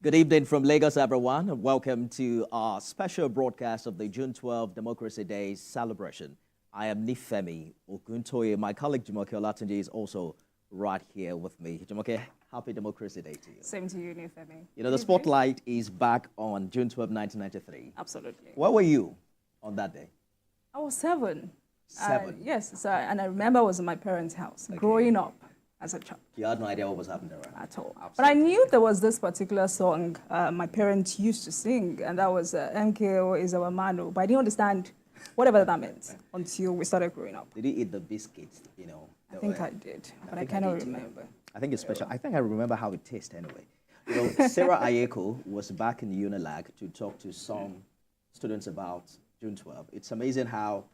Good evening from Lagos, everyone, and welcome to our special broadcast of the June 12 Democracy Day celebration. I am Nifemi Oguntoye. My colleague Jumoke Olatunji is also right here with me. Jumoke, happy Democracy Day to you. Same to you, Nifemi. You know, the spotlight is back on June 12, 1993. Absolutely. Where were you on that day? I was 7. 7? Yes, so, and I remember I was in my parents' house growing up as a child. You had no idea what was happening there, right? At all. Absolutely. But I knew there was this particular song my parents used to sing, and that was MKO is our Mano. But I didn't understand whatever that meant until we started growing up. Did you eat the biscuits, you know? I think I did, but I cannot remember. I think it's special. I think I remember how it tastes anyway. You know, Sarah Ayeko was back in Unilag to talk to some students about June 12. It's amazing how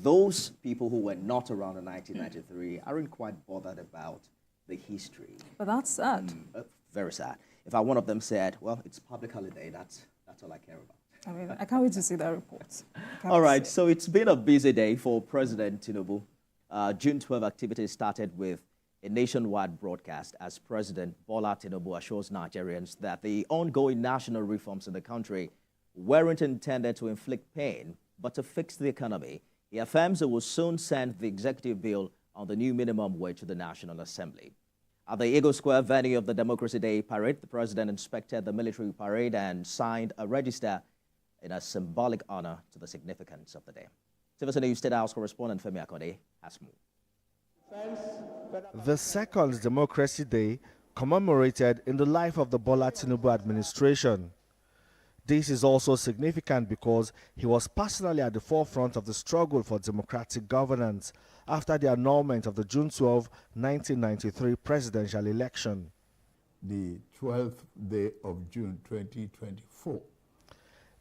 those people who were not around in 1993 aren't quite bothered about the history. But that's sad. Very sad. In fact, one of them said, well, it's public holiday. That's all I care about. I mean, I can't wait to see that report. All right, so it's been a busy day for President Tinubu. June 12 activities started with a nationwide broadcast as President Bola Tinubu assures Nigerians that the ongoing national reforms in the country weren't intended to inflict pain, but to fix the economy. He affirms it will soon send the executive bill on the new minimum wage to the National Assembly. At the Eagle Square venue of the Democracy Day parade, the president inspected the military parade and signed a register in a symbolic honor to the significance of the day. Civil News State House correspondent Femi Akode has more. The second Democracy Day commemorated in the life of the Bola Tinubu administration. This is also significant because he was personally at the forefront of the struggle for democratic governance after the annulment of the June 12, 1993 presidential election. The 12th day of June 2024.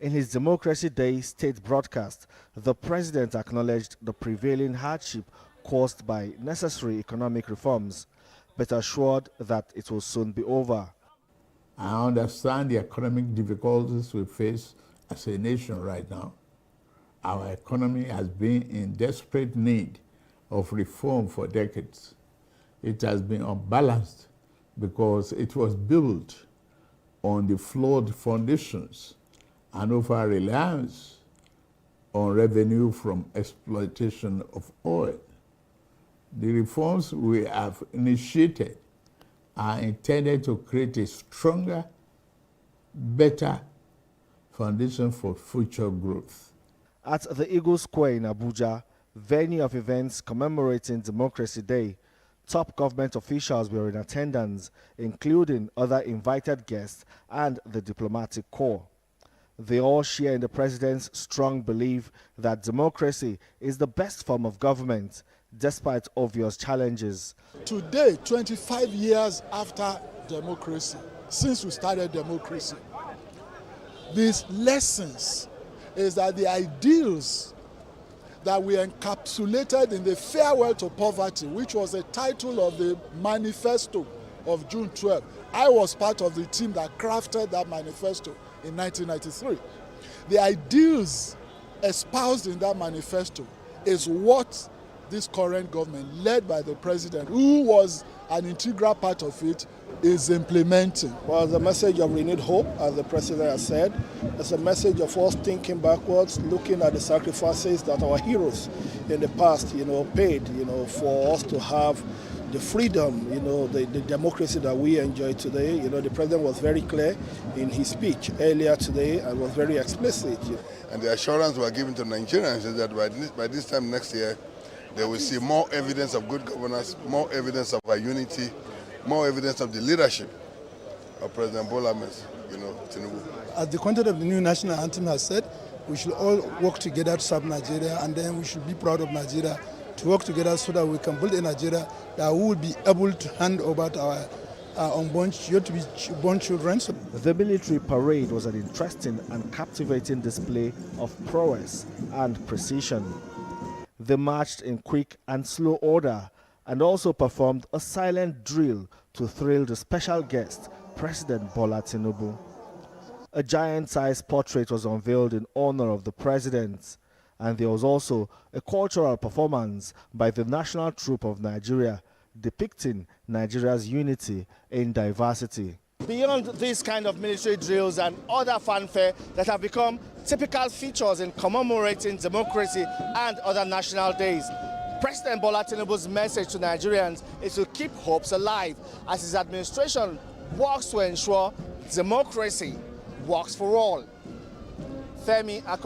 In his Democracy Day state broadcast, the president acknowledged the prevailing hardship caused by necessary economic reforms, but assured that it will soon be over. I understand the economic difficulties we face as a nation right now. Our economy has been in desperate need of reform for decades. It has been unbalanced because it was built on the flawed foundations and over-reliance on revenue from exploitation of oil. The reforms we have initiated are intended to create a stronger, better foundation for future growth. At the Eagle Square in Abuja, venue of events commemorating Democracy Day, top government officials were in attendance, including other invited guests and the diplomatic corps. They all share in the president's strong belief that democracy is the best form of government, despite obvious challenges. Today, 25 years after democracy, since we started democracy, these lessons is that the ideals that we encapsulated in the Farewell to Poverty, which was the title of the manifesto of June 12. I was part of the team that crafted that manifesto in 1993. The ideals espoused in that manifesto is what this current government, led by the president, who was an integral part of it, is implementing. Well, the message of renewed hope, as the president has said, it's a message of us thinking backwards, looking at the sacrifices that our heroes in the past, paid, for us to have the freedom, the democracy that we enjoy today. The president was very clear in his speech earlier today and was very explicit. And the assurance we are giving to Nigerians is that by this time next year, they will see more evidence of good governance, more evidence of our unity, more evidence of the leadership of President Bola Tinubu. As the content of the new national anthem has said, we should all work together to serve Nigeria, and then we should be proud of Nigeria, to work together so that we can build a Nigeria that we will be able to hand over to our unborn children. The military parade was an interesting and captivating display of prowess and precision. They marched in quick and slow order and also performed a silent drill to thrill the special guest, President Bola Tinubu. A giant-sized portrait was unveiled in honor of the president, and there was also a cultural performance by the National Troupe of Nigeria depicting Nigeria's unity in diversity. Beyond these kind of military drills and other fanfare that have become typical features in commemorating democracy and other national days, President Bola Tinubu's message to Nigerians is to keep hopes alive as his administration works to ensure democracy works for all. Femi